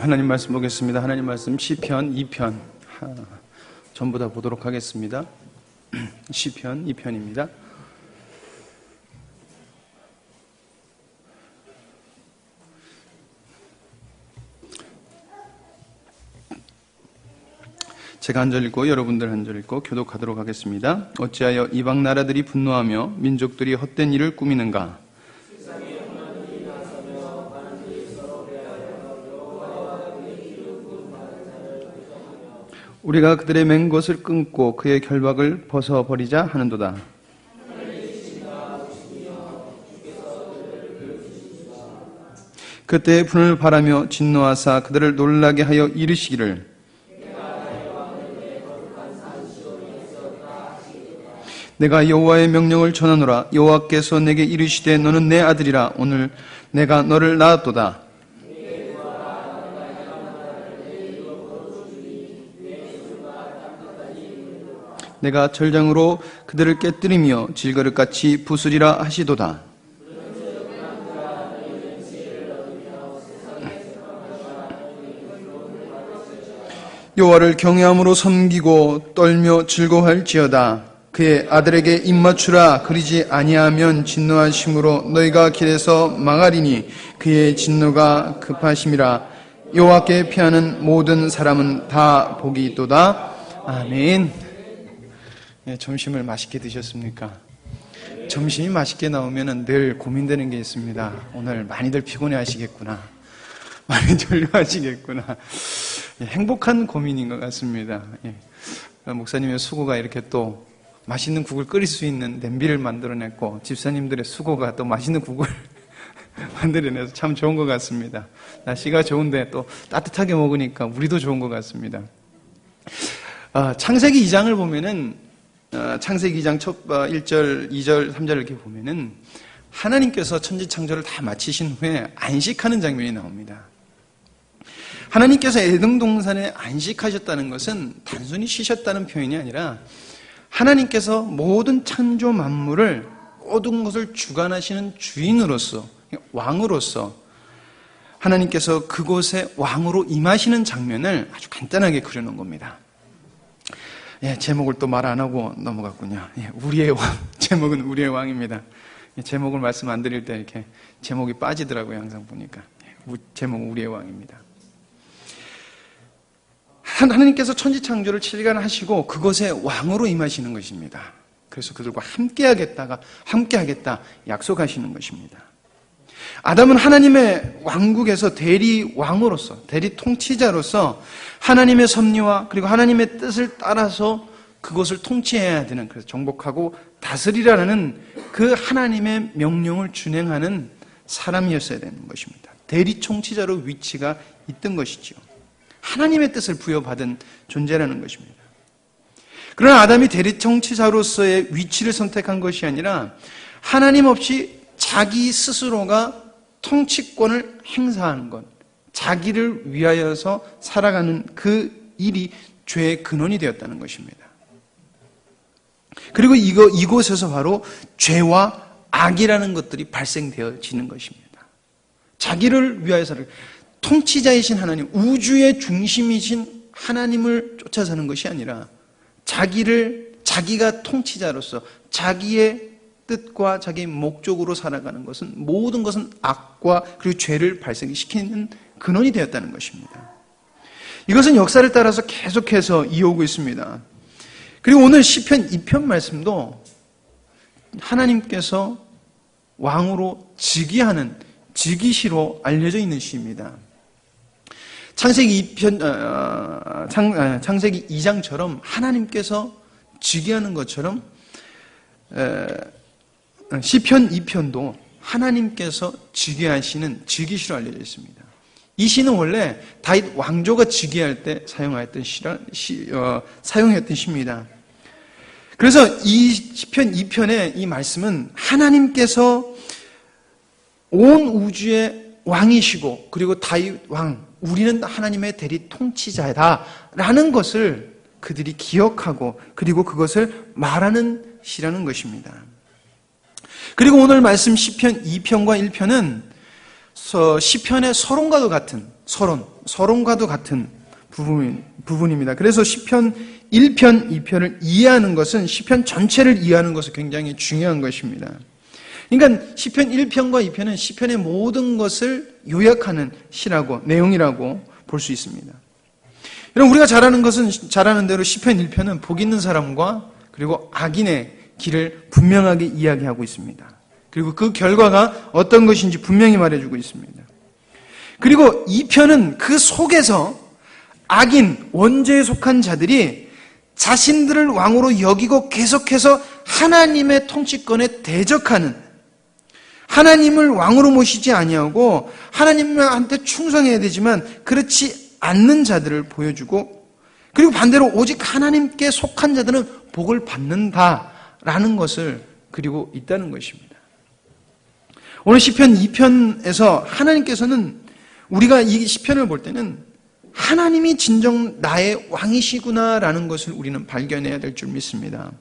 하나님 말씀 보겠습니다. 하나님 말씀 시편 2편 전부 다 보도록 하겠습니다. 시편 2편입니다. 제가 한 절 읽고 여러분들 한 절 읽고 교독하도록 하겠습니다. 어찌하여 이방 나라들이 분노하며 민족들이 헛된 일을 꾸미는가? 우리가 그들의 맹 것을 끊고 그의 결박을 벗어버리자 하는도다. 그때 분을 바라며 진노하사 그들을 놀라게 하여 이르시기를 내가 여호와의 명령을 전하노라. 여호와께서 내게 이르시되 너는 내 아들이라. 오늘 내가 너를 낳았도다. 내가 절장으로 그들을 깨뜨리며 질그릇같이 부수리라 하시도다. 여호와를 경외함으로 섬기고 떨며 즐거워할지어다. 그의 아들에게 입맞추라. 그리지 아니하면 진노하심으로 너희가 길에서 망하리니 그의 진노가 급하심이라. 여호와께 피하는 모든 사람은 다 복이 있도다. 아멘. 네, 점심을 맛있게 드셨습니까? 점심이 맛있게 나오면 늘 고민되는 게 있습니다. 오늘 많이들 피곤해 하시겠구나. 많이 졸려 하시겠구나. 행복한 고민인 것 같습니다. 목사님의 수고가 이렇게 또 맛있는 국을 끓일 수 있는 냄비를 만들어냈고, 집사님들의 수고가 또 맛있는 국을 만들어내서 참 좋은 것 같습니다. 날씨가 좋은데 또 따뜻하게 먹으니까 우리도 좋은 것 같습니다. 창세기 2장을 보면은 창세기 2장 첫 1절, 2절, 3절 이렇게 보면은 하나님께서 천지창조를 다 마치신 후에 안식하는 장면이 나옵니다. 하나님께서 에덴 동산에 안식하셨다는 것은 단순히 쉬셨다는 표현이 아니라 하나님께서 모든 창조 만물을 모든 것을 주관하시는 주인으로서, 왕으로서 하나님께서 그곳에 왕으로 임하시는 장면을 아주 간단하게 그려놓은 겁니다. 제목을 또 말 안 하고 넘어갔군요. 우리의 왕. 제목은 우리의 왕입니다. 제목을 말씀 안 드릴 때 이렇게 제목이 빠지더라고요. 항상 보니까. 제목은 우리의 왕입니다. 하나님께서 천지창조를 7일 하시고 그것에 왕으로 임하시는 것입니다. 그래서 그들과 함께하겠다 약속하시는 것입니다. 아담은 하나님의 왕국에서 대리왕으로서, 대리통치자로서 하나님의 섭리와 그리고 하나님의 뜻을 따라서 그것을 통치해야 되는, 그래서 정복하고 다스리라는 그 하나님의 명령을 준행하는 사람이었어야 되는 것입니다. 대리통치자로 위치가 있던 것이죠. 하나님의 뜻을 부여받은 존재라는 것입니다. 그러나 아담이 대리통치자로서의 위치를 선택한 것이 아니라 하나님 없이 자기 스스로가 통치권을 행사하는 것, 자기를 위하여서 살아가는 그 일이 죄의 근원이 되었다는 것입니다. 그리고 이곳에서 바로 죄와 악이라는 것들이 발생되어지는 것입니다. 자기를 위하여 통치자이신 하나님, 우주의 중심이신 하나님을 쫓아 사는 것이 아니라 자기가 통치자로서 자기의 뜻과 자기의 목적으로 살아가는 것은, 모든 것은 악과 그리고 죄를 발생시키는 근원이 되었다는 것입니다. 이것은 역사를 따라서 계속해서 이어오고 있습니다. 그리고 오늘 시편 2편 말씀도 하나님께서 왕으로 즉위하는, 즉위시로 알려져 있는 시입니다. 창세기 2장처럼 하나님께서 즉위하는 것처럼 시편 2편도 하나님께서 즉위하시는 즉위시로 알려져 있습니다. 이 시는 원래 다윗 왕조가 즉위할 때 사용했던 시입니다. 그래서 이 시편 2편의 이 말씀은 하나님께서 온 우주의 왕이시고 그리고 다윗 왕, 우리는 하나님의 대리 통치자다라는 것을 그들이 기억하고 그리고 그것을 말하는 시라는 것입니다. 그리고 오늘 말씀 시편 2편과 1편은 시편의 서론과도 같은 서론과도 같은 부분입니다. 그래서 시편 1편, 2편을 이해하는 것은 시편 전체를 이해하는 것은 굉장히 중요한 것입니다. 그러니까 시편 1편과 2편은 시편의 모든 것을 요약하는 내용이라고 볼 수 있습니다. 여러분, 우리가 잘 아는 대로 시편 1편은 복 있는 사람과 그리고 악인의 길을 분명하게 이야기하고 있습니다. 그리고 그 결과가 어떤 것인지 분명히 말해주고 있습니다. 그리고 2편은 그 속에서 악인, 원죄에 속한 자들이 자신들을 왕으로 여기고 계속해서 하나님의 통치권에 대적하는, 하나님을 왕으로 모시지 아니하고 하나님한테 충성해야 되지만 그렇지 않는 자들을 보여주고, 그리고 반대로 오직 하나님께 속한 자들은 복을 받는다라는 것을 그리고 있다는 것입니다. 오늘 시편 2편에서 하나님께서는 우리가 이 시편을 볼 때는 하나님이 진정 나의 왕이시구나라는 것을 우리는 발견해야 될 줄 믿습니다.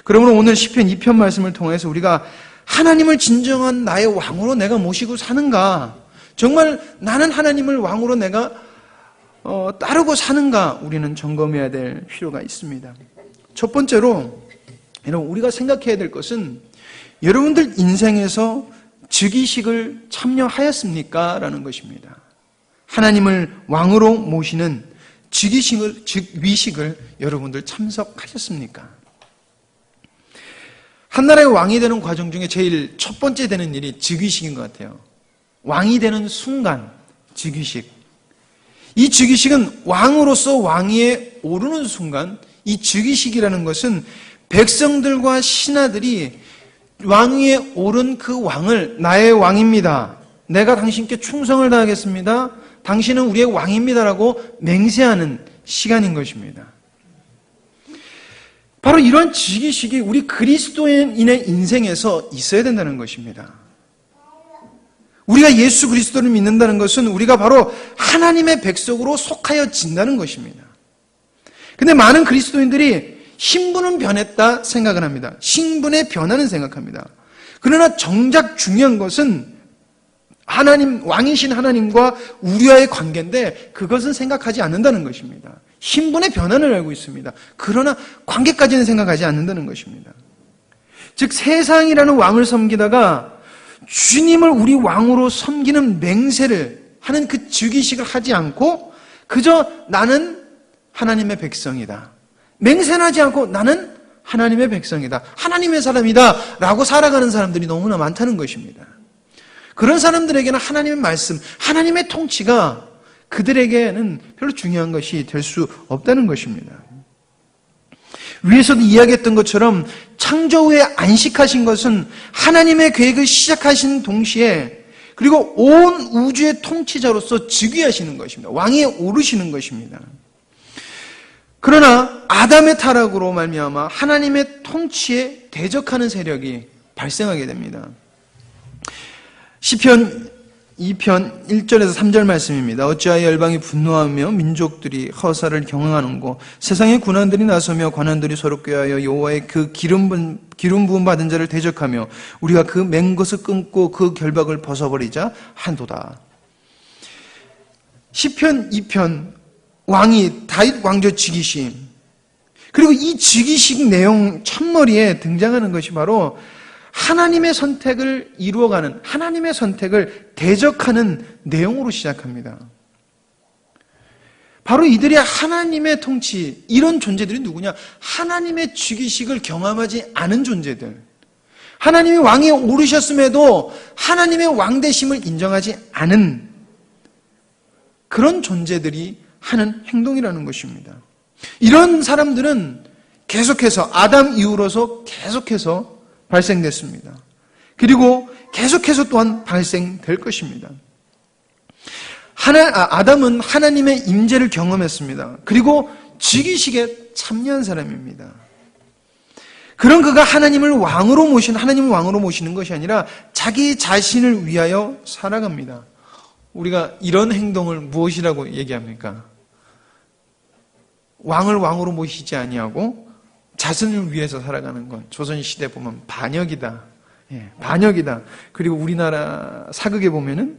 그러므로 오늘 시편 2편 말씀을 통해서 우리가 하나님을 진정한 나의 왕으로 내가 모시고 사는가, 정말 나는 하나님을 왕으로 내가 따르고 사는가, 우리는 점검해야 될 필요가 있습니다. 첫 번째로 여러분, 우리가 생각해야 될 것은 여러분들 인생에서 즉위식을 참여하였습니까? 라는 것입니다. 하나님을 왕으로 모시는 즉위식을 여러분들 참석하셨습니까? 한 나라의 왕이 되는 과정 중에 제일 첫 번째 되는 일이 즉위식인 것 같아요. 왕이 되는 순간, 즉위식. 이 즉위식은 왕으로서 왕위에 오르는 순간, 이 즉위식이라는 것은 백성들과 신하들이 왕위에 오른 그 왕을 나의 왕입니다, 내가 당신께 충성을 다하겠습니다, 당신은 우리의 왕입니다라고 맹세하는 시간인 것입니다. 바로 이런 즉위식이 우리 그리스도인의 인생에서 있어야 된다는 것입니다. 우리가 예수 그리스도를 믿는다는 것은 우리가 바로 하나님의 백성으로 속하여진다는 것입니다. 근데 많은 그리스도인들이 신분은 변했다 생각을 합니다. 신분의 변화는 생각합니다. 그러나 정작 중요한 것은 왕이신 하나님과 우리와의 관계인데 그것은 생각하지 않는다는 것입니다. 신분의 변화를 알고 있습니다. 그러나 관계까지는 생각하지 않는다는 것입니다. 즉 세상이라는 왕을 섬기다가 주님을 우리 왕으로 섬기는 맹세를 하는 그 즉위식을 하지 않고 그저 나는 하나님의 백성이다, 맹세는 하지 않고 나는 하나님의 백성이다, 하나님의 사람이다 라고 살아가는 사람들이 너무나 많다는 것입니다. 그런 사람들에게는 하나님의 말씀, 하나님의 통치가 그들에게는 별로 중요한 것이 될 수 없다는 것입니다. 위에서도 이야기했던 것처럼 창조 후에 안식하신 것은 하나님의 계획을 시작하신 동시에 그리고 온 우주의 통치자로서 즉위하시는 것입니다. 왕위에 오르시는 것입니다. 그러나 아담의 타락으로 말미암아 하나님의 통치에 대적하는 세력이 발생하게 됩니다. 시편 2편 1절에서 3절 말씀입니다. 어찌하여 열방이 분노하며 민족들이 허사를 경영하는고 세상의 군왕들이 나서며 관원들이 서로 꾀하여 여호와의 그 기름 부음 받은 자를 대적하며 우리가 그 맹 것을 끊고 그 결박을 벗어버리자 한도다. 시편 2편 왕이 다윗 왕조 즉위식, 그리고 이 즉위식 내용 첫머리에 등장하는 것이 바로 하나님의 선택을 이루어가는, 하나님의 선택을 대적하는 내용으로 시작합니다. 바로 이들이 하나님의 통치, 이런 존재들이 누구냐? 하나님의 즉위식을 경험하지 않은 존재들, 하나님이 왕에 오르셨음에도 하나님의 왕되심을 인정하지 않은 그런 존재들이 하는 행동이라는 것입니다. 이런 사람들은 계속해서 아담 이후로서 계속해서 발생됐습니다. 그리고 계속해서 또한 발생될 것입니다. 아담은 하나님의 임재를 경험했습니다. 그리고 즉위식에 참여한 사람입니다. 그런 그가 하나님을 왕으로 모시는 것이 아니라 자기 자신을 위하여 살아갑니다. 우리가 이런 행동을 무엇이라고 얘기합니까? 왕을 왕으로 모시지 아니하고 자신을 위해서 살아가는 건 조선시대 보면 반역이다, 반역이다. 그리고 우리나라 사극에 보면은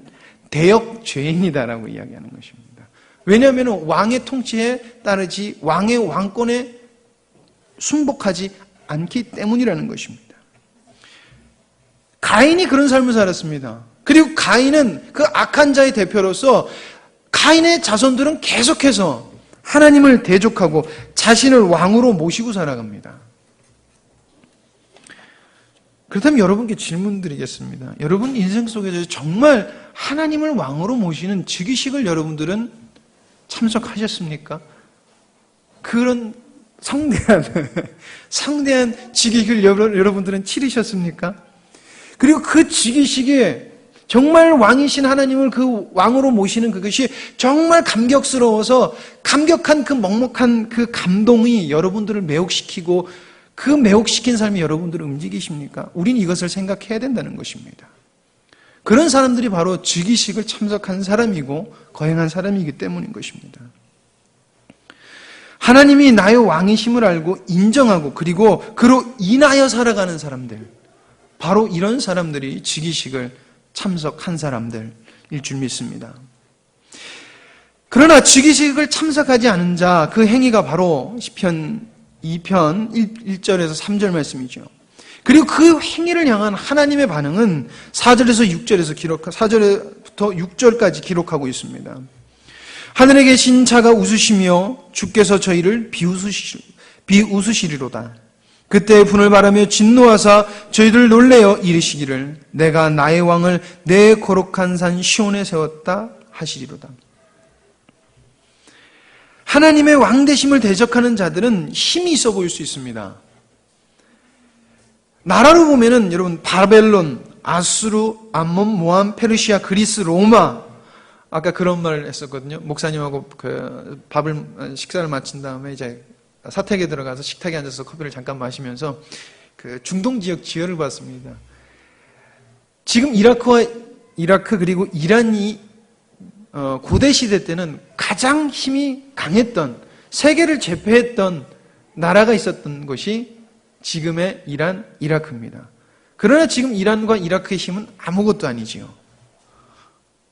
대역죄인이다라고 이야기하는 것입니다. 왜냐하면 왕의 통치에 따르지 왕의 왕권에 순복하지 않기 때문이라는 것입니다. 가인이 그런 삶을 살았습니다. 그리고 가인은 그 악한 자의 대표로서 가인의 자손들은 계속해서 하나님을 대적하고 자신을 왕으로 모시고 살아갑니다. 그렇다면 여러분께 질문 드리겠습니다. 여러분 인생 속에서 정말 하나님을 왕으로 모시는 즉위식을 여러분들은 참석하셨습니까? 그런 성대한 즉위식을 여러분들은 치르셨습니까? 그리고 그 즉위식에 정말 왕이신 하나님을 그 왕으로 모시는 그것이 정말 감격스러워서 감격한 그 먹먹한 그 감동이 여러분들을 매혹시키고 그 매혹시킨 삶이 여러분들을 움직이십니까? 우린 이것을 생각해야 된다는 것입니다. 그런 사람들이 바로 즉위식을 참석한 사람이고 거행한 사람이기 때문인 것입니다. 하나님이 나의 왕이심을 알고 인정하고 그리고 그로 인하여 살아가는 사람들, 바로 이런 사람들이 즉위식을 참석한 사람들일 줄 믿습니다. 그러나 즉위식을 참석하지 않은 자, 그 행위가 바로 시편 2편 1절에서 3절 말씀이죠. 그리고 그 행위를 향한 하나님의 반응은 4절부터 6절까지 기록하고 있습니다. 하늘에 계신 자가 웃으시며 주께서 저희를 비웃으시리로다. 그때 분을 바라며 진노하사 저희들 놀래어 이르시기를 내가 나의 왕을 내 거룩한 산 시온에 세웠다 하시리로다. 하나님의 왕되심을 대적하는 자들은 힘이 있어 보일 수 있습니다. 나라로 보면은 여러분 바벨론, 아수르, 암몬, 모함, 페르시아, 그리스, 로마, 아까 그런 말을 했었거든요. 목사님하고 식사를 마친 다음에 이제 사택에 들어가서 식탁에 앉아서 커피를 잠깐 마시면서 그 중동 지역 지열을 봤습니다. 지금 이라크 그리고 이란이 고대 시대 때는 가장 힘이 강했던, 세계를 제패했던 나라가 있었던 것이 지금의 이란, 이라크입니다. 그러나 지금 이란과 이라크의 힘은 아무것도 아니지요.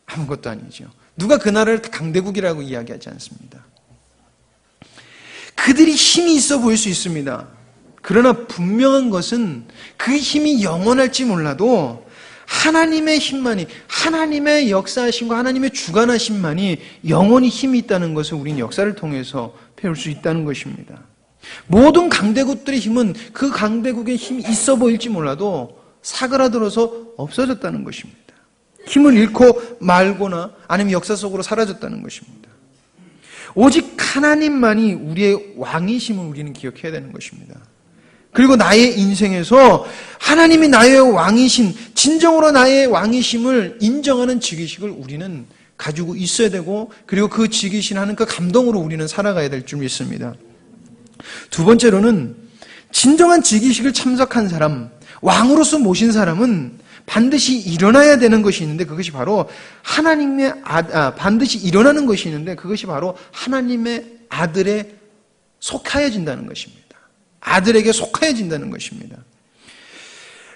아무것도 아니죠. 누가 그 나라를 강대국이라고 이야기하지 않습니다. 그들이 힘이 있어 보일 수 있습니다. 그러나 분명한 것은 그 힘이 영원할지 몰라도 하나님의 힘만이, 하나님의 역사하심과 하나님의 주관하심만이 영원히 힘이 있다는 것을 우리는 역사를 통해서 배울 수 있다는 것입니다. 모든 강대국들의 힘은 그 강대국의 힘이 있어 보일지 몰라도 사그라들어서 없어졌다는 것입니다. 힘을 잃고 말거나 아니면 역사 속으로 사라졌다는 것입니다. 오직 하나님만이 우리의 왕이심을 우리는 기억해야 되는 것입니다. 그리고 나의 인생에서 하나님이 나의 왕이신, 진정으로 나의 왕이심을 인정하는 즉위식을 우리는 가지고 있어야 되고, 그리고 그 즉위신 하는 그 감동으로 우리는 살아가야 될 줄 믿습니다. 두 번째로는 진정한 즉위식을 참석한 사람, 왕으로서 모신 사람은 반드시 일어나야 되는 것이 있는데 그것이 바로 반드시 일어나는 것이 있는데 그것이 바로 하나님의 아들에 속하여진다는 것입니다. 아들에게 속하여진다는 것입니다.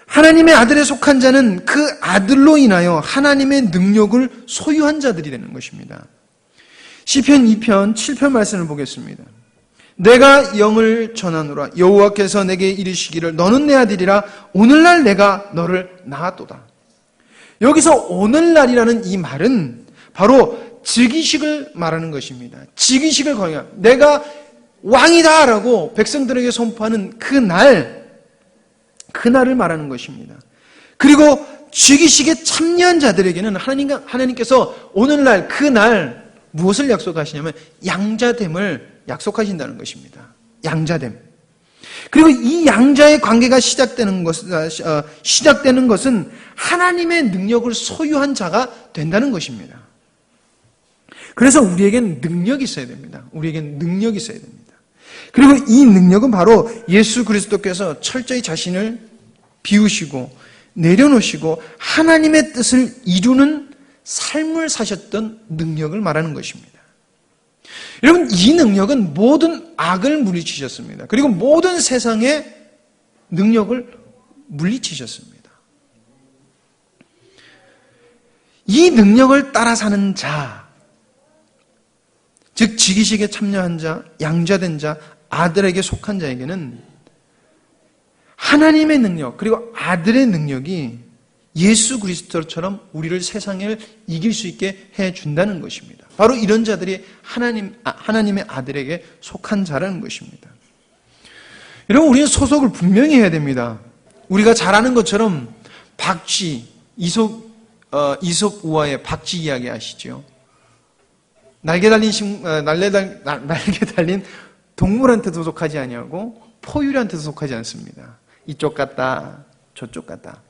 하나님의 아들에 속한 자는 그 아들로 인하여 하나님의 능력을 소유한 자들이 되는 것입니다. 시편 2편 7편 말씀을 보겠습니다. 내가 영을 전하노라. 여호와께서 내게 이르시기를 너는 내 아들이라. 오늘날 내가 너를 낳았도다. 여기서 오늘날이라는 이 말은 바로 즉위식을 말하는 것입니다. 즉위식을 거행한, 내가 왕이다라고 백성들에게 선포하는 그날을 말하는 것입니다. 그리고 즉위식에 참여한 자들에게는 하나님께서 오늘날 그날 무엇을 약속하시냐면 양자됨을 약속하신다는 것입니다. 양자됨. 그리고 이 양자의 관계가 시작되는 것은 하나님의 능력을 소유한 자가 된다는 것입니다. 그래서 우리에겐 능력이 있어야 됩니다. 우리에겐 능력이 있어야 됩니다. 그리고 이 능력은 바로 예수 그리스도께서 철저히 자신을 비우시고 내려놓으시고 하나님의 뜻을 이루는 삶을 사셨던 능력을 말하는 것입니다. 여러분, 이 능력은 모든 악을 물리치셨습니다. 그리고 모든 세상의 능력을 물리치셨습니다. 이 능력을 따라 사는 자, 즉 지기식에 참여한 자, 양자된 자, 아들에게 속한 자에게는 하나님의 능력 그리고 아들의 능력이 예수 그리스도처럼 우리를 세상을 이길 수 있게 해준다는 것입니다. 바로 이런 자들이 하나님의 아들에게 속한 자라는 것입니다. 여러분, 우리는 소속을 분명히 해야 됩니다. 우리가 잘 아는 것처럼 박쥐, 이솝 우화의 박쥐 이야기 아시죠? 날개 달린 동물한테도 속하지 아니하고 포유류한테도 속하지 않습니다. 이쪽 같다, 저쪽 같다.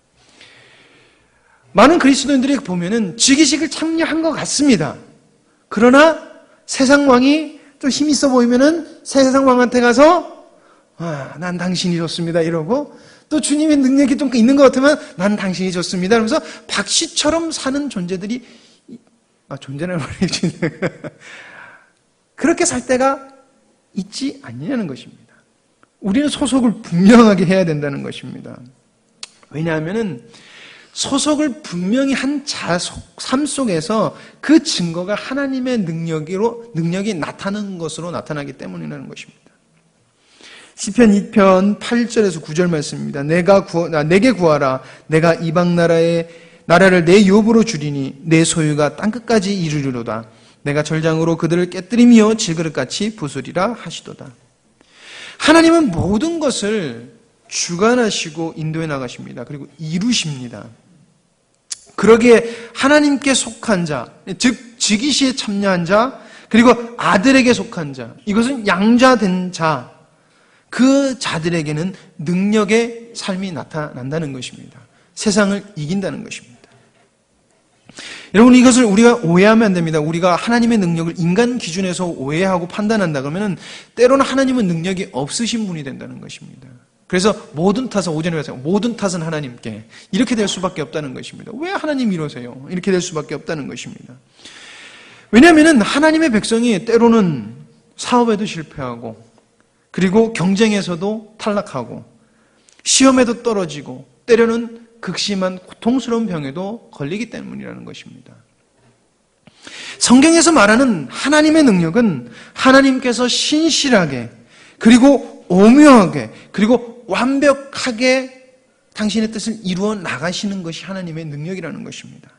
많은 그리스도인들이 보면은 즉위식을 참여한 것 같습니다. 그러나 세상 왕이 좀 힘 있어 보이면은 세상 왕한테 가서 난 당신이 좋습니다 이러고, 또 주님의 능력이 좀 있는 것 같으면 난 당신이 좋습니다 이러면서 박씨처럼 사는 존재들이 존재는 말이지 그렇게 살 때가 있지 않느냐는 것입니다. 우리는 소속을 분명하게 해야 된다는 것입니다. 왜냐하면은 소속을 분명히 한 자 삶 속에서 그 증거가 하나님의 능력이 나타나는 것으로 나타나기 때문이라는 것입니다. 시편 2편 8절에서 9절 말씀입니다. 내게 구하라. 내가 이방 나라를 내 유업으로 주리니 내 소유가 땅끝까지 이르리로다. 내가 절장으로 그들을 깨뜨리며 질그릇같이 부수리라 하시도다. 하나님은 모든 것을 주관하시고 인도해 나가십니다. 그리고 이루십니다. 그러기에 하나님께 속한 자, 즉 즉위시에 참여한 자, 그리고 아들에게 속한 자, 이것은 양자된 자, 그 자들에게는 능력의 삶이 나타난다는 것입니다. 세상을 이긴다는 것입니다. 여러분, 이것을 우리가 오해하면 안 됩니다. 우리가 하나님의 능력을 인간 기준에서 오해하고 판단한다 그러면 때로는 하나님은 능력이 없으신 분이 된다는 것입니다. 그래서 모든 탓은, 오전에 말했어요. 모든 탓은 하나님께. 이렇게 될 수밖에 없다는 것입니다. 왜 하나님 이러세요? 이렇게 될 수밖에 없다는 것입니다. 왜냐하면 하나님의 백성이 때로는 사업에도 실패하고, 그리고 경쟁에서도 탈락하고, 시험에도 떨어지고, 때로는 극심한 고통스러운 병에도 걸리기 때문이라는 것입니다. 성경에서 말하는 하나님의 능력은 하나님께서 신실하게, 그리고 오묘하게, 그리고 완벽하게 당신의 뜻을 이루어 나가시는 것이 하나님의 능력이라는 것입니다.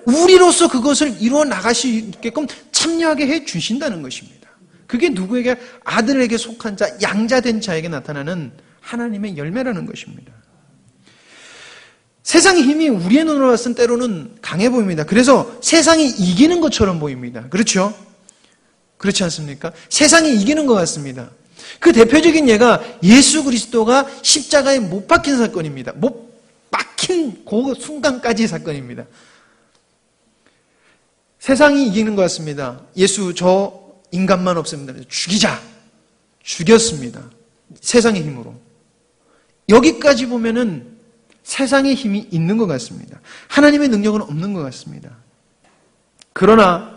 우리로서 그것을 이루어 나가시게끔 참여하게 해 주신다는 것입니다. 그게 누구에게? 아들에게 속한 자, 양자된 자에게 나타나는 하나님의 열매라는 것입니다. 세상의 힘이 우리의 눈으로 봤을 때로는 강해 보입니다. 그래서 세상이 이기는 것처럼 보입니다. 그렇죠? 그렇지 않습니까? 세상이 이기는 것 같습니다. 그 대표적인 예가 예수 그리스도가 십자가에 못 박힌 사건입니다. 못 박힌 그 순간까지의 사건입니다. 세상이 이기는 것 같습니다. 예수 저 인간만 없으면 죽였습니다. 세상의 힘으로. 여기까지 보면은 세상의 힘이 있는 것 같습니다. 하나님의 능력은 없는 것 같습니다. 그러나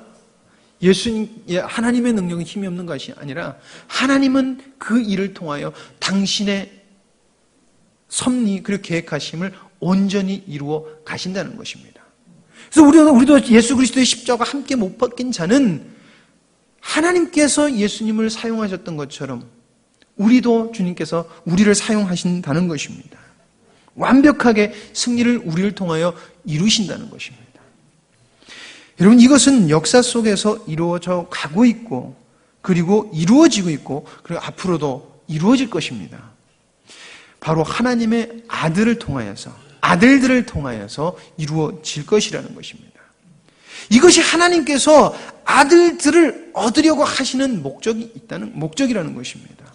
하나님의 능력은 힘이 없는 것이 아니라 하나님은 그 일을 통하여 당신의 섭리 그리고 계획하심을 온전히 이루어 가신다는 것입니다. 그래서 우리도 예수 그리스도의 십자가와 함께 못 박힌 자는 하나님께서 예수님을 사용하셨던 것처럼 우리도 주님께서 우리를 사용하신다는 것입니다. 완벽하게 승리를 우리를 통하여 이루신다는 것입니다. 여러분, 이것은 역사 속에서 이루어져 가고 있고, 그리고 이루어지고 있고, 그리고 앞으로도 이루어질 것입니다. 바로 하나님의 아들을 통하여서, 아들들을 통하여서 이루어질 것이라는 것입니다. 이것이 하나님께서 아들들을 얻으려고 하시는 목적이라는 것입니다.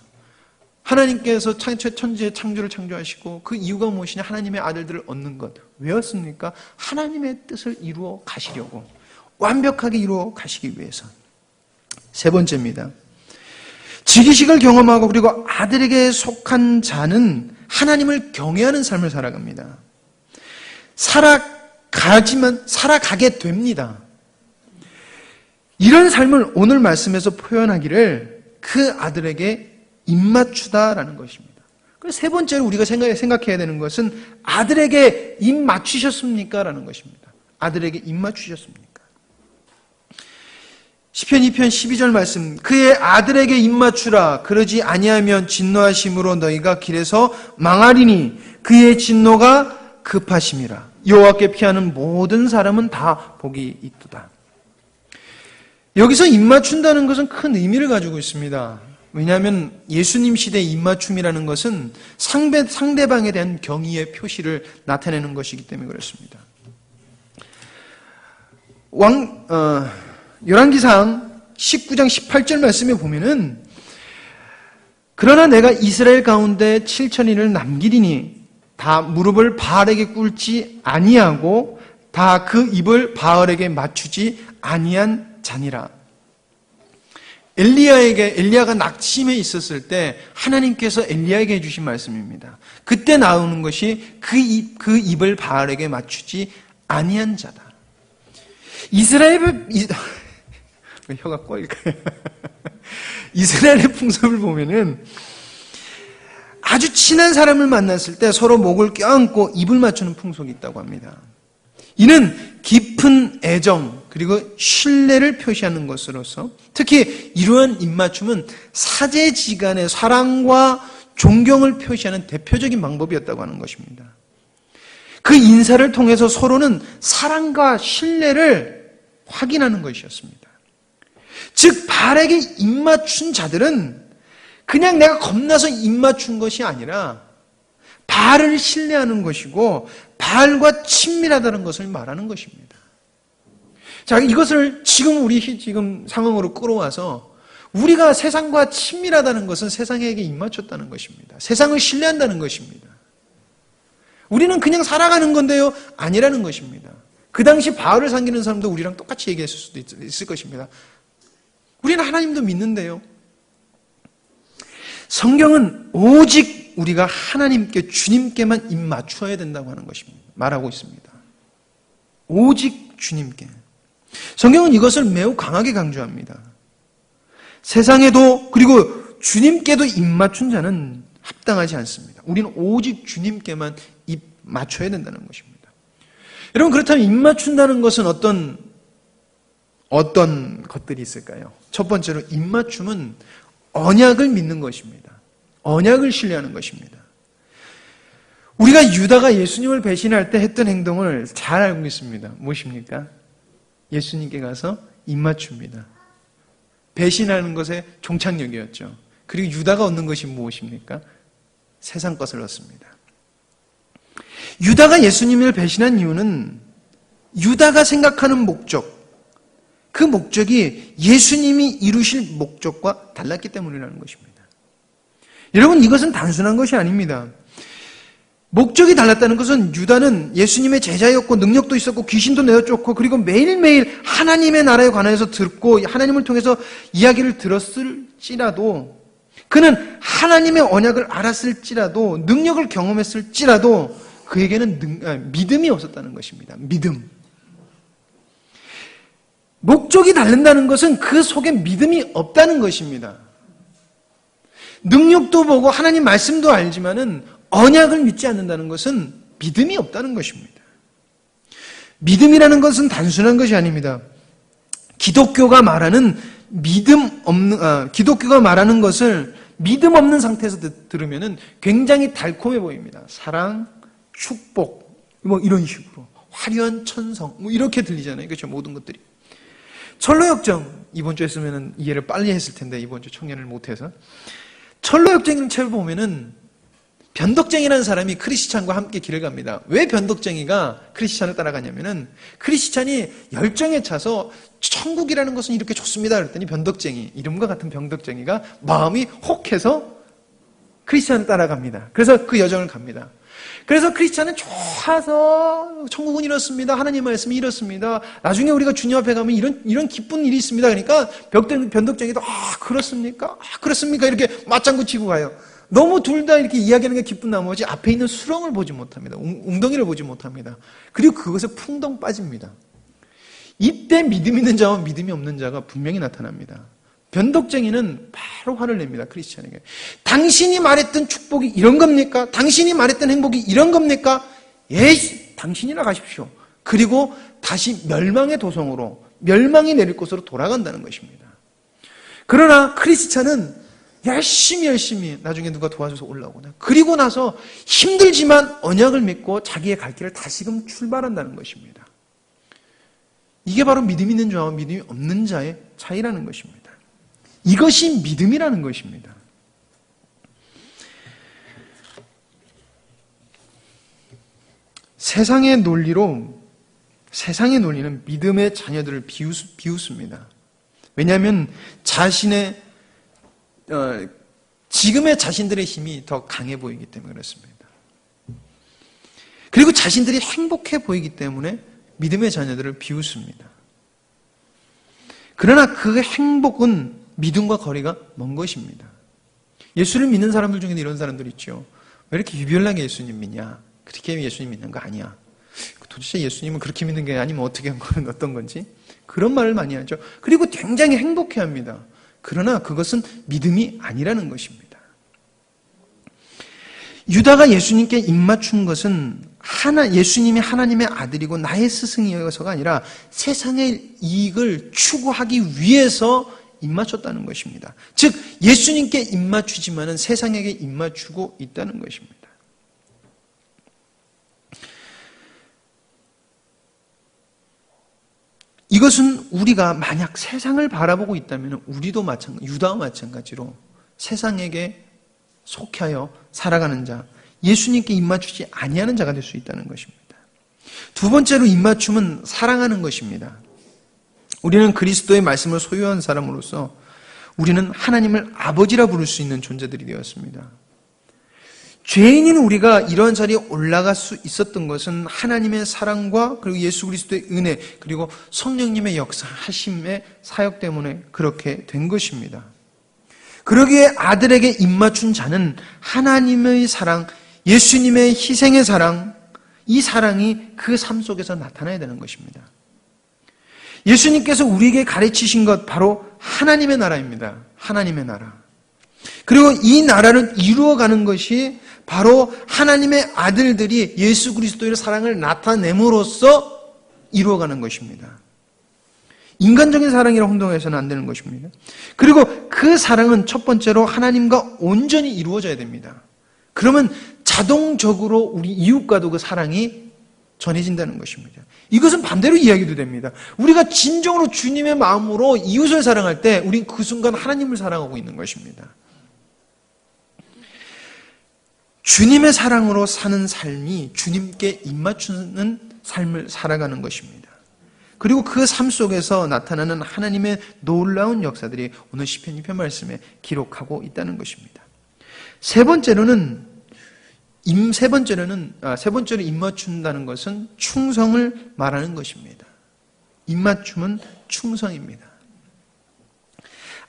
하나님께서 천지의 창조를 창조하시고 그 이유가 무엇이냐? 하나님의 아들들을 얻는 것. 왜였습니까? 하나님의 뜻을 이루어 가시려고, 완벽하게 이루어 가시기 위해서. 세 번째입니다. 즉위식을 경험하고 그리고 아들에게 속한 자는 하나님을 경외하는 삶을 살아갑니다. 살아가게 됩니다. 이런 삶을 오늘 말씀에서 표현하기를 그 아들에게 입맞추다라는 것입니다. 그래서 세 번째로 우리가 생각해야 되는 것은 아들에게 입맞추셨습니까? 라는 것입니다. 아들에게 입맞추셨습니까? 시편 2편 12절 말씀, 그의 아들에게 입맞추라. 그러지 아니하면 진노하심으로 너희가 길에서 망하리니 그의 진노가 급하심이라. 여호와께 피하는 모든 사람은 다 복이 있도다. 여기서 입맞춘다는 것은 큰 의미를 가지고 있습니다. 왜냐하면 예수님 시대의 입맞춤이라는 것은 상대방에 대한 경의의 표시를 나타내는 것이기 때문에 그렇습니다. 열왕기상 19장 18절 말씀에 보면은 그러나 내가 이스라엘 가운데 7천인을 남기리니 다 무릎을 바알에게 꿇지 아니하고 다 그 입을 바알에게 맞추지 아니한 자니라. 엘리야가 낙심해 있었을 때 하나님께서 엘리야에게 해주신 말씀입니다. 그때 나오는 것이 그 입을 바알에게 맞추지 아니한 자다. 혀가 꼬일까요? 이스라엘의 풍습을 보면은 아주 친한 사람을 만났을 때 서로 목을 껴안고 입을 맞추는 풍속이 있다고 합니다. 이는 깊은 애정 그리고 신뢰를 표시하는 것으로서 특히 이러한 입맞춤은 사제지간의 사랑과 존경을 표시하는 대표적인 방법이었다고 하는 것입니다. 그 인사를 통해서 서로는 사랑과 신뢰를 확인하는 것이었습니다. 즉 바알에게 입맞춘 자들은 그냥 내가 겁나서 입맞춘 것이 아니라 바알을 신뢰하는 것이고 바알과 친밀하다는 것을 말하는 것입니다. 자, 이것을 지금 상황으로 끌어와서 우리가 세상과 친밀하다는 것은 세상에게 입맞췄다는 것입니다. 세상을 신뢰한다는 것입니다. 우리는 그냥 살아가는 건데요, 아니라는 것입니다. 그 당시 바알을 섬기는 사람도 우리랑 똑같이 얘기했을 수도 있을 것입니다. 우리는 하나님도 믿는데요. 성경은 오직 우리가 하나님께, 주님께만 입 맞추어야 된다고 하는 것입니다. 말하고 있습니다. 오직 주님께. 성경은 이것을 매우 강하게 강조합니다. 세상에도 그리고 주님께도 입 맞춘 자는 합당하지 않습니다. 우리는 오직 주님께만 입 맞춰야 된다는 것입니다. 여러분, 그렇다면 입 맞춘다는 것은 어떤 것들이 있을까요? 첫 번째로 입 맞춤은 언약을 믿는 것입니다. 언약을 신뢰하는 것입니다. 우리가 유다가 예수님을 배신할 때 했던 행동을 잘 알고 있습니다. 무엇입니까? 예수님께 가서 입 맞춥니다. 배신하는 것의 종착역이었죠. 그리고 유다가 얻는 것이 무엇입니까? 세상 것을 얻습니다. 유다가 예수님을 배신한 이유는 유다가 생각하는 목적, 그 목적이 예수님이 이루실 목적과 달랐기 때문이라는 것입니다. 여러분, 이것은 단순한 것이 아닙니다. 목적이 달랐다는 것은 유다는 예수님의 제자였고 능력도 있었고 귀신도 내어쫓고 그리고 매일매일 하나님의 나라에 관해서 듣고 하나님을 통해서 이야기를 들었을지라도 그는 하나님의 언약을 알았을지라도 능력을 경험했을지라도 그에게는 믿음이 없었다는 것입니다. 믿음. 목적이 다른다는 것은 그 속에 믿음이 없다는 것입니다. 능력도 보고 하나님 말씀도 알지만은 언약을 믿지 않는다는 것은 믿음이 없다는 것입니다. 믿음이라는 것은 단순한 것이 아닙니다. 기독교가 말하는 기독교가 말하는 것을 믿음 없는 상태에서 들으면은 굉장히 달콤해 보입니다. 사랑, 축복, 이런 식으로 화려한 천성, 이렇게 들리잖아요. 그렇죠? 모든 것들이. 철로역정, 이번 주에 했으면 이해를 빨리 했을 텐데 이번 주 청년을 못해서. 철로역정의 책을 보면은 변덕쟁이라는 사람이 크리스찬과 함께 길을 갑니다. 왜 변덕쟁이가 크리스찬을 따라가냐면은 크리스찬이 열정에 차서 천국이라는 것은 이렇게 좋습니다 그랬더니 변덕쟁이, 이름과 같은 변덕쟁이가 마음이 혹해서 크리스찬을 따라갑니다. 그래서 그 여정을 갑니다. 그래서 크리스찬은 좋아서 천국은 이렇습니다. 하나님 말씀이 이렇습니다. 나중에 우리가 주님 앞에 가면 이런 기쁜 일이 있습니다. 그러니까 변덕쟁이도 그렇습니까? 그렇습니까? 이렇게 맞장구 치고 가요. 너무 둘 다 이렇게 이야기하는 게 기쁜 나머지 앞에 있는 수렁을 보지 못합니다. 웅덩이를 보지 못합니다. 그리고 그것에 풍덩 빠집니다. 이때 믿음 있는 자와 믿음이 없는 자가 분명히 나타납니다. 변덕쟁이는 바로 화를 냅니다. 크리스찬에게. 당신이 말했던 축복이 이런 겁니까? 당신이 말했던 행복이 이런 겁니까? 당신이나 가십시오. 그리고 다시 멸망의 도성으로, 멸망이 내릴 곳으로 돌아간다는 것입니다. 그러나 크리스찬은 열심히 나중에 누가 도와줘서 올라오고, 그리고 나서 힘들지만 언약을 믿고 자기의 갈 길을 다시금 출발한다는 것입니다. 이게 바로 믿음 있는 자와 믿음이 없는 자의 차이라는 것입니다. 이것이 믿음이라는 것입니다. 세상의 논리는 믿음의 자녀들을 비웃습니다. 왜냐하면 지금의 자신들의 힘이 더 강해 보이기 때문에 그렇습니다. 그리고 자신들이 행복해 보이기 때문에 믿음의 자녀들을 비웃습니다. 그러나 그 행복은 믿음과 거리가 먼 것입니다. 예수를 믿는 사람들 중에 이런 사람들 있죠. 왜 이렇게 유별나게 예수님 믿냐? 그렇게 예수님 믿는 거 아니야. 도대체 예수님은 그렇게 믿는 게 아니면 어떻게 한 거는 어떤 건지? 그런 말을 많이 하죠. 그리고 굉장히 행복해합니다. 그러나 그것은 믿음이 아니라는 것입니다. 유다가 예수님께 입맞춘 것은 예수님이 하나님의 아들이고 나의 스승이어서가 아니라 세상의 이익을 추구하기 위해서 입맞췄다는 것입니다. 즉 예수님께 입맞추지만은 세상에게 입맞추고 있다는 것입니다. 이것은 우리가 만약 세상을 바라보고 있다면 우리도 유다와 마찬가지로 세상에게 속하여 살아가는 자, 예수님께 입맞추지 아니하는 자가 될 수 있다는 것입니다. 두 번째로 입맞춤은 사랑하는 것입니다. 우리는 그리스도의 말씀을 소유한 사람으로서 우리는 하나님을 아버지라 부를 수 있는 존재들이 되었습니다. 죄인인 우리가 이러한 자리에 올라갈 수 있었던 것은 하나님의 사랑과 그리고 예수 그리스도의 은혜 그리고 성령님의 역사하심의 사역 때문에 그렇게 된 것입니다. 그러기에 아들에게 입맞춘 자는 하나님의 사랑, 예수님의 희생의 사랑, 이 사랑이 그 삶 속에서 나타나야 되는 것입니다. 예수님께서 우리에게 가르치신 것 바로 하나님의 나라입니다. 하나님의 나라. 그리고 이 나라를 이루어가는 것이 바로 하나님의 아들들이 예수 그리스도의 사랑을 나타냄으로써 이루어가는 것입니다. 인간적인 사랑이라 혼동해서는 안 되는 것입니다. 그리고 그 사랑은 첫 번째로 하나님과 온전히 이루어져야 됩니다. 그러면 자동적으로 우리 이웃과도 그 사랑이 전해진다는 것입니다. 이것은 반대로 이야기도 됩니다. 우리가 진정으로 주님의 마음으로 이웃을 사랑할 때 우린 그 순간 하나님을 사랑하고 있는 것입니다. 주님의 사랑으로 사는 삶이 주님께 입맞추는 삶을 살아가는 것입니다. 그리고 그 삶 속에서 나타나는 하나님의 놀라운 역사들이 오늘 시편 2편 말씀에 기록하고 있다는 것입니다. 세 번째로 입맞춘다는 것은 충성을 말하는 것입니다. 입맞춤은 충성입니다.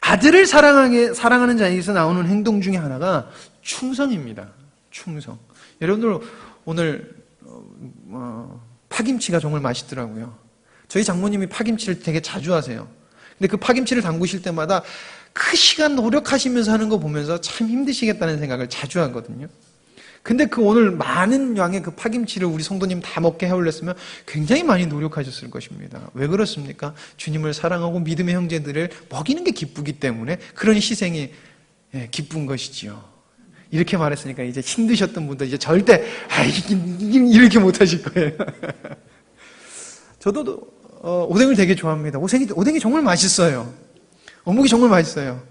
아들을 사랑하는 자에게서 나오는 행동 중에 하나가 충성입니다. 충성. 여러분들 오늘 파김치가 정말 맛있더라고요. 저희 장모님이 파김치를 되게 자주 하세요. 근데 그 파김치를 담그실 때마다 그 시간 노력하시면서 하는 거 보면서 참 힘드시겠다는 생각을 자주 하거든요. 근데 그 오늘 많은 양의 그 파김치를 우리 성도님 다 먹게 해올렸으면 굉장히 많이 노력하셨을 것입니다. 왜 그렇습니까? 주님을 사랑하고 믿음의 형제들을 먹이는 게 기쁘기 때문에 그런 희생이 기쁜 것이지요. 이렇게 말했으니까 이제 힘드셨던 분들 이제 절대 이렇게 못하실 거예요. 저도 오뎅을 되게 좋아합니다. 오뎅이 정말 맛있어요. 어묵이 정말 맛있어요.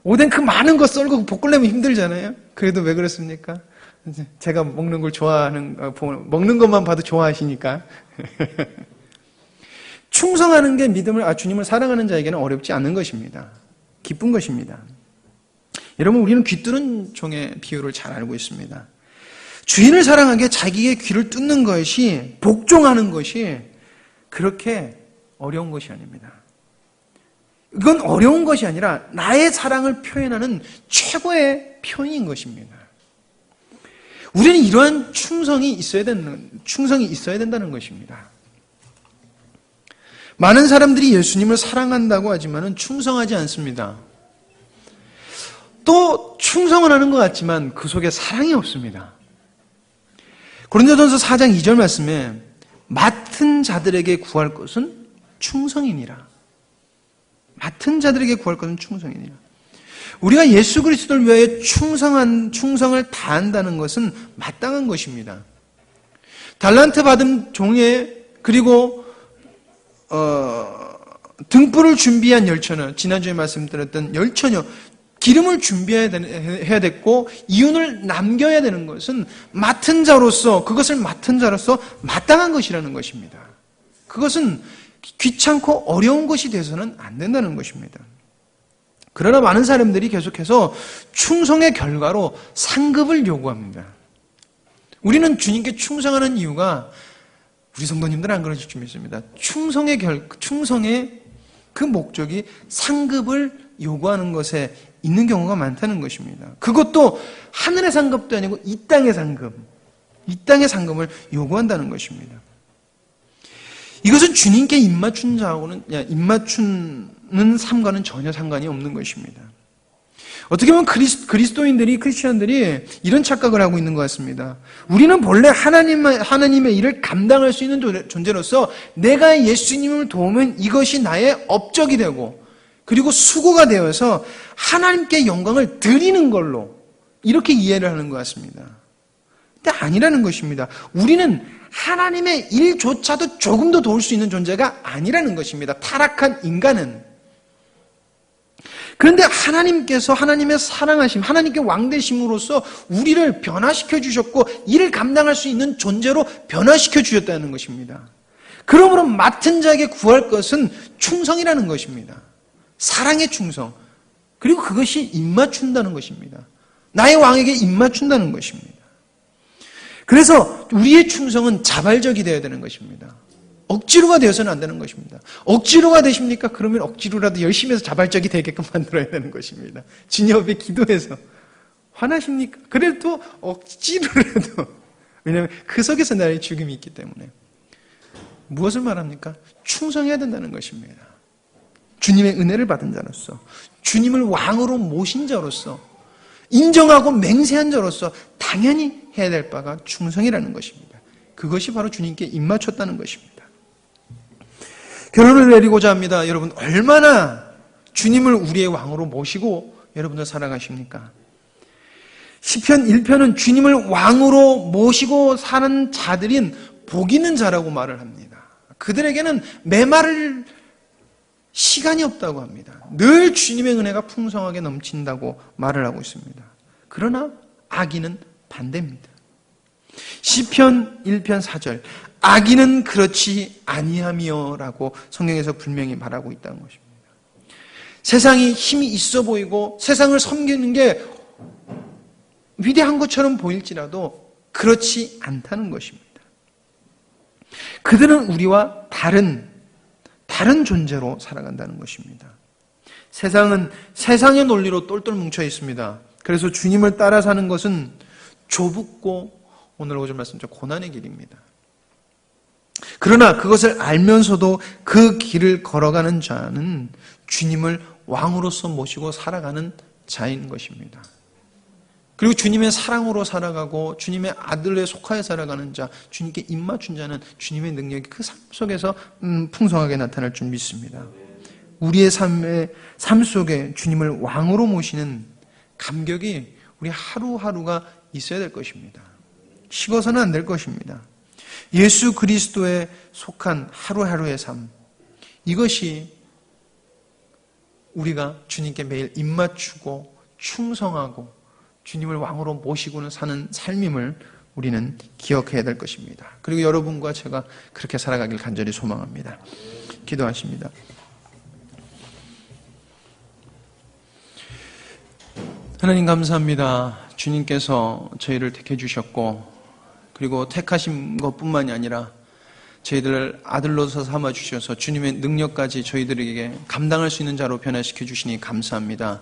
오뎅 그 많은 거 썰고 볶으려면 힘들잖아요. 그래도 왜 그렇습니까? 제가 먹는 걸 먹는 것만 봐도 좋아하시니까. 충성하는 게 주님을 사랑하는 자에게는 어렵지 않은 것입니다. 기쁜 것입니다. 여러분, 우리는 귀뚫은 종의 비유를 잘 알고 있습니다. 주인을 사랑하기에 자기의 귀를 뚫는 것이, 복종하는 것이 그렇게 어려운 것이 아닙니다. 이건 어려운 것이 아니라 나의 사랑을 표현하는 최고의 표현인 것입니다. 우리는 이러한 충성이 있어야 된다는 것입니다. 많은 사람들이 예수님을 사랑한다고 하지만 충성하지 않습니다. 또 충성을 하는 것 같지만 그 속에 사랑이 없습니다. 고린도전서 4장 2절 말씀에 맡은 자들에게 구할 것은 충성이니라. 맡은 자들에게 구할 것은 충성이니라. 우리가 예수 그리스도를 위하여 충성을 다한다는 것은 마땅한 것입니다. 달란트 받은 종에 그리고 등불을 준비한 열처녀, 지난주에 말씀드렸던 열처녀, 기름을 준비해야 됐고 이윤을 남겨야 되는 것은 맡은 자로서, 그것을 맡은 자로서 마땅한 것이라는 것입니다. 그것은 귀찮고 어려운 것이 돼서는 안 된다는 것입니다. 그러나 많은 사람들이 계속해서 충성의 결과로 상급을 요구합니다. 우리는 주님께 충성하는 이유가, 우리 성도님들은 안 그러실 줄 믿습니다. 충성의 그 목적이 상급을 요구하는 것에 있는 경우가 많다는 것입니다. 그것도 하늘의 상급도 아니고 이 땅의 상급을 요구한다는 것입니다. 이것은 주님께 입맞추는 삶과는 전혀 상관이 없는 것입니다. 어떻게 보면 크리스찬들이 이런 착각을 하고 있는 것 같습니다. 우리는 본래 하나님의 일을 감당할 수 있는 존재로서 내가 예수님을 도우면 이것이 나의 업적이 되고 그리고 수고가 되어서 하나님께 영광을 드리는 걸로 이렇게 이해를 하는 것 같습니다. 근데 아니라는 것입니다. 우리는 하나님의 일조차도 조금도 도울 수 있는 존재가 아니라는 것입니다. 타락한 인간은. 그런데 하나님께서 하나님의 사랑하심, 하나님께 왕되심으로써 우리를 변화시켜 주셨고 이를 감당할 수 있는 존재로 변화시켜 주셨다는 것입니다. 그러므로 맡은 자에게 구할 것은 충성이라는 것입니다. 사랑의 충성. 그리고 그것이 입맞춘다는 것입니다. 나의 왕에게 입맞춘다는 것입니다. 그래서 우리의 충성은 자발적이 되어야 되는 것입니다. 억지로가 되어서는 안 되는 것입니다. 억지로가 되십니까? 그러면 억지로라도 열심히 해서 자발적이 되게끔 만들어야 되는 것입니다. 주님 앞에 기도해서. 화나십니까? 그래도 억지로라도. 왜냐하면 그 속에서 나의 죽음이 있기 때문에. 무엇을 말합니까? 충성해야 된다는 것입니다. 주님의 은혜를 받은 자로서, 주님을 왕으로 모신 자로서, 인정하고 맹세한 자로서 당연히 해야 될 바가 충성이라는 것입니다. 그것이 바로 주님께 입맞췄다는 것입니다. 결론을 내리고자 합니다. 여러분, 얼마나 주님을 우리의 왕으로 모시고 여러분들 살아가십니까? 시편 1편은 주님을 왕으로 모시고 사는 자들인 복 있는 자라고 말을 합니다. 그들에게는 메마를 시간이 없다고 합니다. 늘 주님의 은혜가 풍성하게 넘친다고 말을 하고 있습니다. 그러나 악인은 반대입니다. 시편 1편 4절, 악인은 그렇지 아니하며 라고 성경에서 분명히 말하고 있다는 것입니다. 세상이 힘이 있어 보이고 세상을 섬기는 게 위대한 것처럼 보일지라도 그렇지 않다는 것입니다. 그들은 우리와 다른 존재로 살아간다는 것입니다. 세상은 세상의 논리로 똘똘 뭉쳐 있습니다. 그래서 주님을 따라 사는 것은 좁고 오늘 오전 말씀처럼 고난의 길입니다. 그러나 그것을 알면서도 그 길을 걸어가는 자는 주님을 왕으로서 모시고 살아가는 자인 것입니다. 그리고 주님의 사랑으로 살아가고 주님의 아들에 속하여 살아가는 자, 주님께 입맞춘 자는 주님의 능력이 그 삶 속에서 풍성하게 나타날 줄 믿습니다. 우리의 삶 속에 주님을 왕으로 모시는 감격이 우리 하루하루가 있어야 될 것입니다. 식어서는 안 될 것입니다. 예수 그리스도에 속한 하루하루의 삶, 이것이 우리가 주님께 매일 입맞추고 충성하고 주님을 왕으로 모시고는 사는 삶임을 우리는 기억해야 될 것입니다. 그리고 여러분과 제가 그렇게 살아가길 간절히 소망합니다. 기도하십니다. 하나님 감사합니다. 주님께서 저희를 택해 주셨고 그리고 택하신 것뿐만이 아니라 저희들을 아들로서 삼아 주셔서 주님의 능력까지 저희들에게 감당할 수 있는 자로 변화시켜 주시니 감사합니다.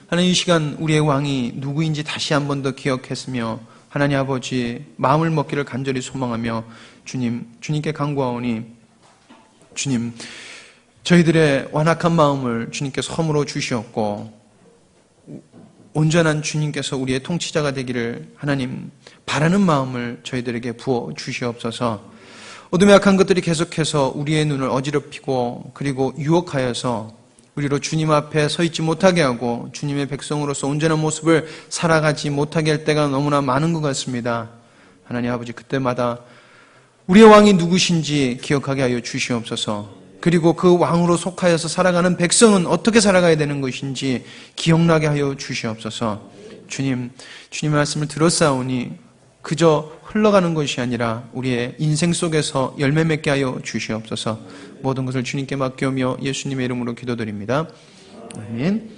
하나님, 이 시간 우리의 왕이 누구인지 다시 한 번 더 기억했으며 하나님 아버지 마음을 먹기를 간절히 소망하며 주님께 간구하오니 주님, 저희들의 완악한 마음을 주님께서 허물어 주시었고 온전한 주님께서 우리의 통치자가 되기를 하나님 바라는 마음을 저희들에게 부어 주시옵소서. 어둠의 악한 것들이 계속해서 우리의 눈을 어지럽히고 그리고 유혹하여서 우리로 주님 앞에 서 있지 못하게 하고 주님의 백성으로서 온전한 모습을 살아가지 못하게 할 때가 너무나 많은 것 같습니다. 하나님 아버지, 그때마다 우리의 왕이 누구신지 기억하게 하여 주시옵소서. 그리고 그 왕으로 속하여서 살아가는 백성은 어떻게 살아가야 되는 것인지 기억나게 하여 주시옵소서. 주님의 말씀을 들었사오니 그저 흘러가는 것이 아니라 우리의 인생 속에서 열매 맺게 하여 주시옵소서. 모든 것을 주님께 맡겨오며 예수님의 이름으로 기도드립니다. 아멘.